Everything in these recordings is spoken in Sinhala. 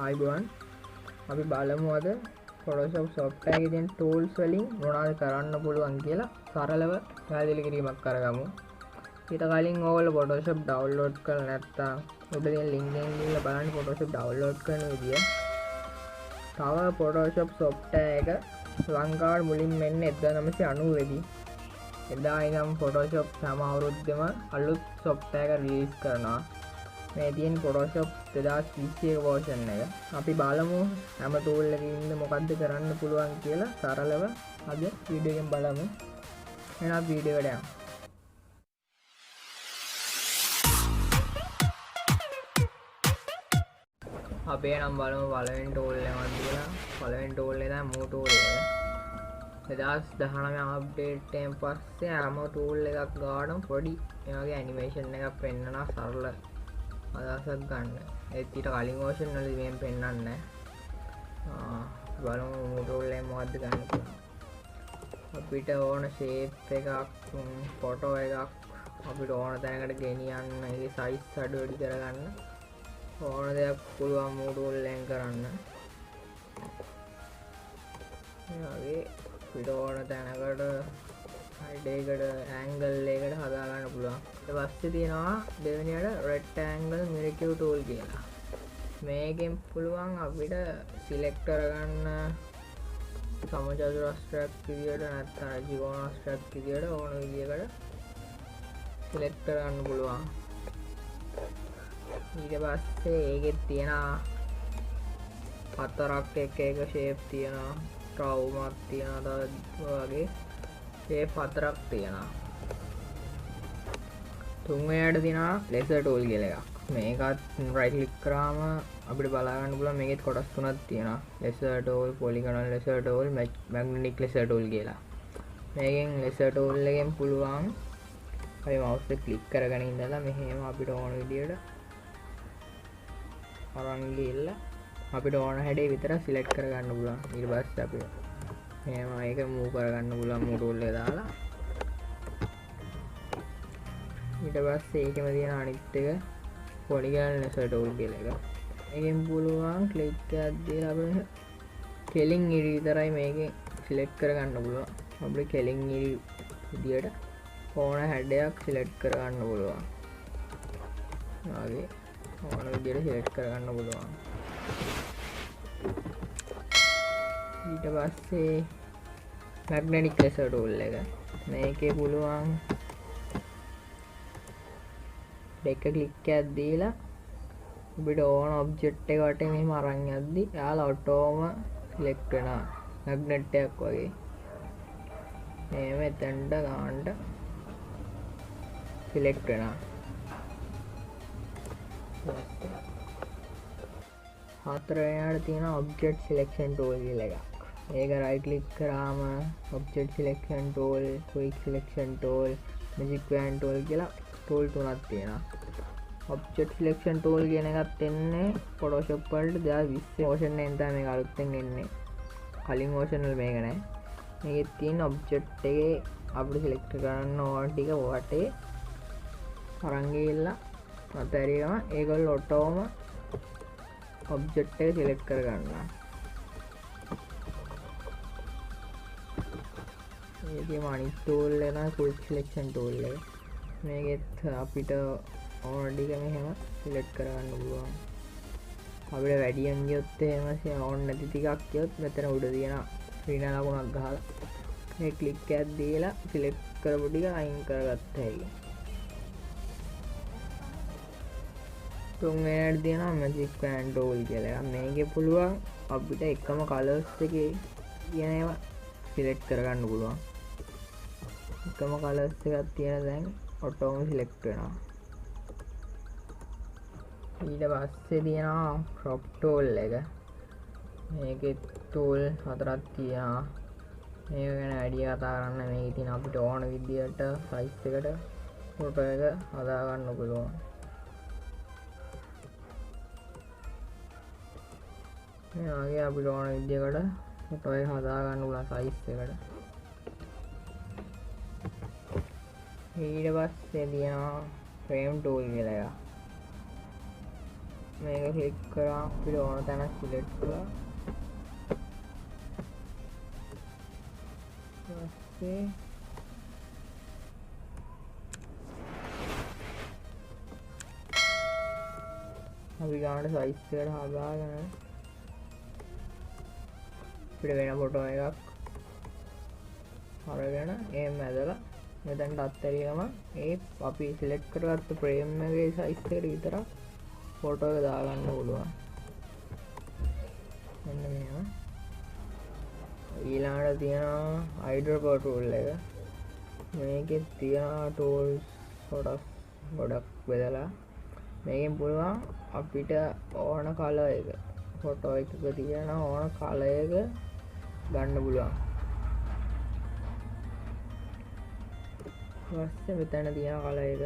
ආයිබෝන් අපි බලමු අද Photoshop software එකේ තියෙන tools වලින් මොනවද කරන්න පුළුවන් කියලා සරලව පැහැදිලි කිරීමක් කරගමු. ඊට කලින් ඔයගොල්ලෝ Photoshop download කරලා නැත්නම් උඩ තියෙන link එකෙන් ගිහලා බලන්න Photoshop download කරන විදිය. තව Photoshop software එක ලංකාවට මුලින්ම එන්නේ 1990 දී. එදා ඉඳන් Photoshop හැම අවුරුද්දෙම අලුත් software එක release කරනවා. මේ තියෙන Photoshop 2021 version එක. අපි බලමු හැම tool එකකින්ද මොකද්ද කරන්න පුළුවන් කියලා සරලව අද වීඩියෝ එකෙන් බලමු. එහෙනම් වීඩියෝ එකට යමු. අපි නම් බලමු පළවෙනි tool එක මොකක්ද කියලා. පළවෙනි tool එක තමයි move tool එක. 2019 අප්ඩේට් එකෙන් පස්සේ හැම tool එකක් ගානම පොඩි මේ වගේ ඇනිමේෂන් එකක් පෙන්නනවා සරල අදහසක් ගන්න. ඒත් ඊට කලින් version වලදී මේන් පෙන්නන්නේ නැහැ. බලමු move tool එකෙන් මොකද්ද ගන්න පුළුවන්. අපිට ඕන shape එකක්, photo එකක් අපිට ඕන තැනකට ගෙනියන්න, ඒකේ size අඩු වැඩි කරගන්න ඕන දෙයක් පුළුවන් move tool එකෙන් කරන්න. මේ වගේ අපිට ඕන තැනකට height එකට angle එකකට හදා ගන්න පුළුවන්. ඊට පස්සේ තියෙනවා දෙවෙනියට rectangle Marquee tool කියලා. මේකෙන් පුළුවන් අපිට select කරගන්න සමචතුරස්‍රයක් විදියට නැත්නම් ත්‍රිකෝණාස්‍රයක් විදියට ඕන විදියකට select කරගන්න පුළුවන්. ඊට පස්සේ ඒකෙත් තියෙනවා හතරක් එක shape තියෙනවා. රවුමක් තියෙනවා, තව වගේ shape හතරක් තියෙනවා. තුන්වෙනියට තියෙනවා Lasso Tool කියලා එකක්. මේකත් right click කරාම අපිට බලා ගන්න පුළුවන් මේකෙත් කොටස් තුනක් තියෙනවා. Lasso Tool, Polygonal Lasso Tool, Magnetic Lasso Tool කියලා. මේකෙන් Lasso Tool එකෙන් පුළුවන් අපි mouse එක click කරගෙන ඉඳලා මෙහෙම අපිට ඕන විදියට අරන් ගිහලා අපිට ඕන හැඩේ විතර සිලෙක්ට් කරගන්න පුළුවන්. ඊට පස්සේ අපිට මෙහෙම ඒක මූව් කරගන්න පුළුවන් move tool එක දාලා. ඊට පස්සේ ඒකෙම තියෙන අනිත් එක Polygonal Lasso Tool කියලා එක. ඒකෙන් පුළුවන් ක්ලික් එකක් දීලා අපිට කෙලින් ඉරි විතරයි මේකෙන් සිලෙක්ට් කරගන්න පුළුවන්. අපිට කෙලින් ඉරි විදියට ඕන හැඩයක් සිලෙක්ට් කරගන්න පුළුවන්. වගේ ඕන විදියට සිලෙක්ට් කරගන්න පුළුවන්. ඊට පස්සේ Magnetic Lasso Tool එක. මේකේ පුළුවන් දෙක ක්ලික් එකක් දීලා අපිට ඕන ඔබ්ජෙක්ට් එක වටේ මෙහෙම අරන් යද්දි එයාලා ඔටෝම සිලෙක්ට් වෙනවා. මැග්නට් එකක් වගේ. මේ එතෙන්ට ගානට සිලෙක්ට් වෙනවා. හතරවෙනියට තියෙන object selection tool කියලා එකක්. ඒක right click කරාම object selection tool, quick selection tool, magic wand tool කියලා tool තුනක් තියෙනවා. object selection tool කියන එකත් එන්නේ Photoshop වලට 2020 version එකෙන් තමයි මේක අලුතෙන් එන්නේ. කලින් version වල මේක නැහැ. මේකේ තියෙන object එකේ අපිට select කරන්න ඕන ටික වටේ අරන් ගිහලා අතහැරියම ඒගොල්ලෝ ඔටෝම object එක select කරගන්නවා. මේකේ අනිත් tool එක තමයි quick selection tool එක. මේකෙත් අපිට ඕන ටික මෙහෙම select කරගන්න පුළුවන්. අපිට වැඩියෙන් ගියොත් එහෙම ඕන නැති ටිකක් ගියොත් මෙතන උඩ තියෙන ශ්‍රීන ලකුණක් ගහලා මේ ක්ලික් එකක් දීලා select කරපු ටික අයින් කරගත්ත හැකියි. තුන්වෙනියට තියෙනවා magic wand tool කියලා එකක්. මේකේ පුළුවන් අපිට එකම colors එකේ තියෙන ඒවා select කරගන්න පුළුවන්. එකම colors එකක් තියෙන දැන් ඔටෝම select වෙනවා. ඊට පස්සේ තියෙනවා crop tool එක. මේකේ tool හතරක් තියෙනවා. මේක ගැන වැඩි කතා කරන්න මේකේ තියෙන අපිට ඕන විදියට size එකට photo එක හදා ගන්න පුළුවන්. මේ වගේ අපිට ඕන විදියකට ෆොටෝ එක හදා ගන්න පුළුවන් size එකට. ඊට පස්සේ තියෙනවා frame tool කියලා එකක්. මේක ක්ලික් කරා අපිට ඕන තැනක් සිලෙක්ට් කරලා ඊපස්සේ අපි ගන්න සයිස් එකට හදාගෙන අපිට වෙන ෆොටෝ එකක් අරගෙන එහෙම ඇදලා මෙතනට අත්තරියම ඒ අපි සිලෙක්ට් කරගත්ත ෆ්‍රේම් එකේ සයිස් එකට විතරක් ෆොටෝ එක දාගන්න පුළුවන්. මෙන්න මෙහෙම. ඊළඟට තියෙනවා Eyedropper Tool එක. මේකේ තියෙන tools ගොඩක් බෙදලා මේකෙන් පුළුවන් අපිට ඕන කලර් එක ෆොටෝ එකක තියෙන ඕන කලර් එක ගන්න පුළුවන්. ඊපස්සේ මෙතන තියෙන කලර් එක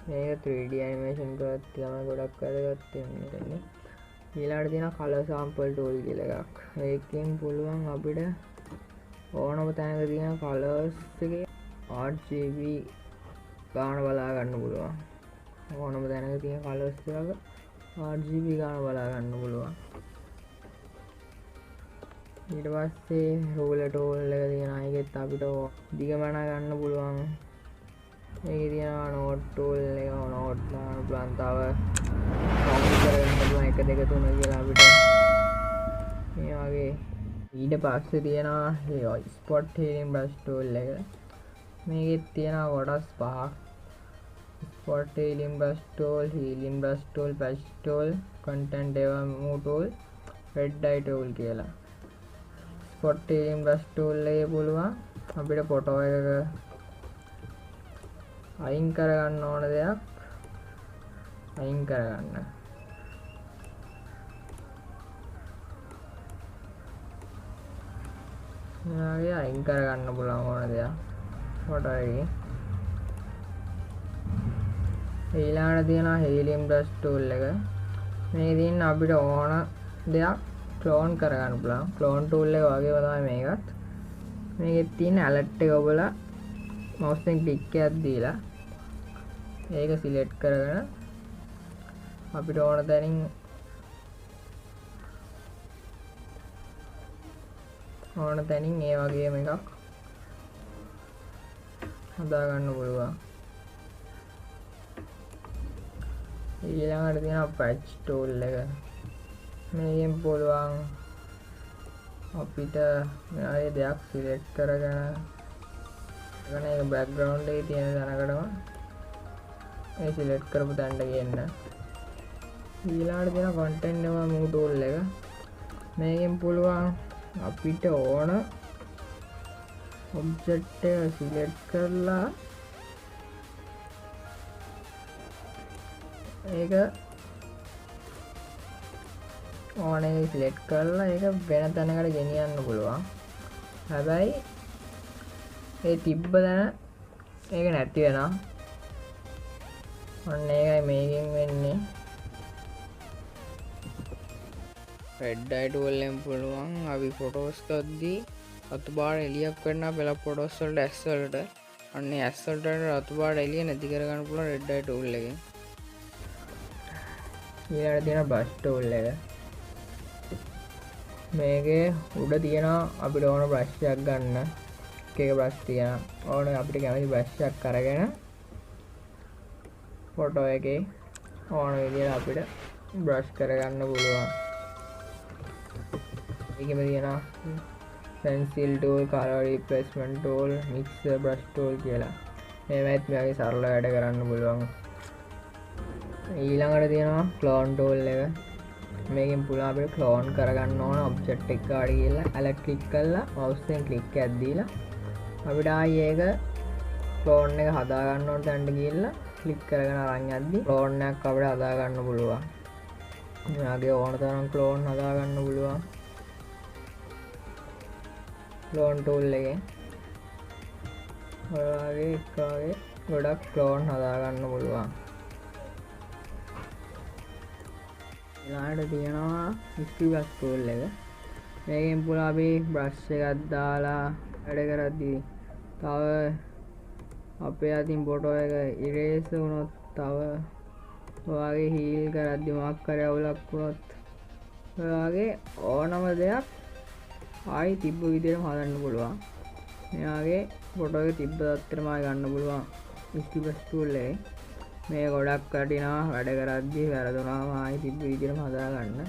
මේක 3D animation කරත් තමයි ගොඩක් වැදගත් වෙන්නේ. ඊළඟට තියෙන color sample tool කියලා එකක්. ඒකෙන් පුළුවන් අපිට ඕනම තැනක තියෙන colors එකේ RGB ගාන බලා ගන්න පුළුවන්. ඕනම තැනක තියෙන colors එකක RGB ගාන බලා ගන්න පුළුවන්. ඊට පස්සේ ruler tool එක තියෙනවා. ඒකෙත් අපිට දිගමන ගන්න පුළුවන්. මේකේ තියෙනවා note tool එක note දාන්න පුළුවන්. තව count කරගන්න පුළුවන් 1 2 3 කියලා අපිට මේ වගේ. ඊට පස්සේ තියෙනවා spot healing brush tool එක. මේකෙත් තියෙනවා කොටස් පහක්. spot healing brush tool, healing brush tool, patch tool, content remove tool, red dye tool කියලා. spot healing brush tool එකේ පුළුවන් අපිට ෆොටෝ එකක අයින් කරගන්න ඕන දෙයක් අයින් කරගන්න. මෙයාගේ අයින් කරගන්න පුළුවන් ඕන දෙයක් ෆොටෝ එකේ. ඊළඟට තියෙනවා healing brush tool එක. මේකේ තියෙන අපිට ඕන දෙයක් ක්ලෝන් කරගන්න පුළුවන්. ක්ලෝන් tool එක වගේම තමයි මේකත්. මේකේ තියෙන alert එක ඔබලා mouse එකෙන් ක්ලික් එකක් දීලා ඒක සිලෙක්ට් කරගෙන අපිට ඕන තැනින් ඒ වගේම එකක් හදා ගන්න පුළුවන්. ඊළඟට තියෙනවා patch tool එක. මේකෙන් පුළුවන් අපිට මේ දෙයක් සිලෙක්ට් කරගෙන ඒක background එකේ තියෙන තැනකටම ඒ සිලෙක්ට් කරපු තැනට ගේන්න. ඊළඟට තියෙන content remove tool එක. මේකෙන් පුළුවන් අපිට ඕන object එක සිලෙක්ට් කරලා ඒක ඕන එක සිලෙක්ට් කරලා ඒක වෙන තැනකට ගෙනියන්න පුළුවන්. හැබැයි ඒ තිබ්බ තැන ඒක නැති වෙනවා. ඔන්න ඒකයි මේකෙන් වෙන්නේ. red dye tool එකෙන් පුළුවන් අපි photos ගද්දී රතු පාට එළියක් වෙන්න බැල photos වලට ඇස් වලට අන්නේ ඇස් වලට රතු පාට එළිය නැති කරගන්න පුළුවන් red dye tool එකෙන්. ඊළඟට තියෙන brush tool එක. මේකේ උඩ තියෙනවා අපිට ඕන brush එකක් ගන්න. එක brush තියෙනවා. ඕන අපිට කැමති brush එකක් අරගෙන ෆොටෝ එකේ ඕන විදිහට අපිට brush කරගන්න පුළුවන්. ඒකෙම තියෙනවා pencil tool, color replacement tool, mixer brush tool කියලා. මේවත් මේකේ සරල වැඩ කරන්න පුළුවන්. ඊළඟට තියෙනවා clone tool එක. මේකෙන් පුළුවන් අපිට clone කරගන්න ඕන object එක කාඩ ගිහලා alert click කරලා mouse එකෙන් click එකක් දීලා අපිට ආයේ ඒක clone එක හදා ගන්න ඕන තැනට ගිහලා click කරගෙන අරන් යද්දි clone එකක් අපිට හදා ගන්න පුළුවන්. මෙයාගේ ඕන තරම් clone හදා ගන්න පුළුවන්. clone tool එකෙන් ඔය වගේ ගොඩක් clone හදා ගන්න පුළුවන්. ඊළඟට තියෙනවා Marquee brush tool එක. මේකෙන් පුළුවන් අපි brush එකක් දාලා වැඩ කරද්දී තව අපේ අතින් ෆොටෝ එක erase වුණොත් තව ඔයාගේ හීල් කරද්දි මොකක් කරේ අවුලක් වුණොත් ඔයාගේ ඕනම දෙයක් ආයි තිබ්බ විදිහටම හදන්න පුළුවන්. මෙයාගේ ෆොටෝ එක තිබ්බ තත්ත්වෙටම ආයි ගන්න පුළුවන්. ස්ටිපස් ටූල් එකේ මේ ගොඩක් වටිනවා වැඩ කරද්දි වැරදුනාම ආයි තිබ්බ විදිහටම හදා ගන්න.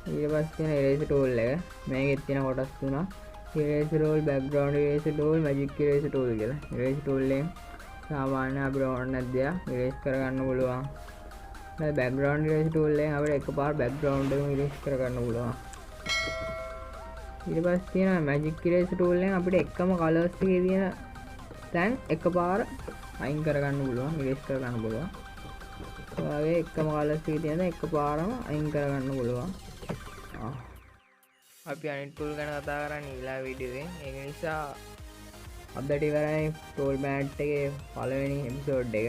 ඊට පස්සේ තියෙන eraser tool එක. මේකෙත් තියෙන කොටස් තුනක්. eraser tool, background eraser tool, magic eraser tool කියලා. eraser tool එකෙන් සාමාන්‍ය අපිට ඕන නැති දේවල් erase කරගන්න පුළුවන්. දැන් background eraser tool එකෙන් අපිට එකපාර background එකම erase කරගන්න පුළුවන්. ඊට පස්සේ තියෙන magic eraser tool එකෙන් අපිට එකම colors එකේ තියෙන තැන් එකපාර අයින් කරගන්න පුළුවන්, erase කරගන්න පුළුවන්. ඔයාගේ එකම colors එකේ තියෙන එකපාරම අයින් කරගන්න පුළුවන්. අපි අනිත් tool ගැන කතා කරන්නේ ඊළඟ වීඩියෝ එකෙන්. ඒක නිසා අප්ඩේට් කරන්නේ tool mat එකේ පළවෙනි එපිසෝඩ් එක.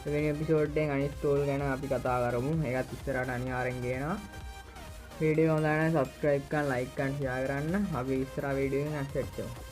දෙවෙනි එපිසෝඩ් එකෙන් අනිත් tool ගැන අපි කතා කරමු. ඒකත් ඉස්සරහට අනිවාර්යෙන් ගේනවා. වීඩියෝ හොඳ නම් subscribe කරන්න, like කරන්න, share කරන්න. අපි ඉස්සරහ වීඩියෝ එකෙන් ඇස්සෙට් වෙමු.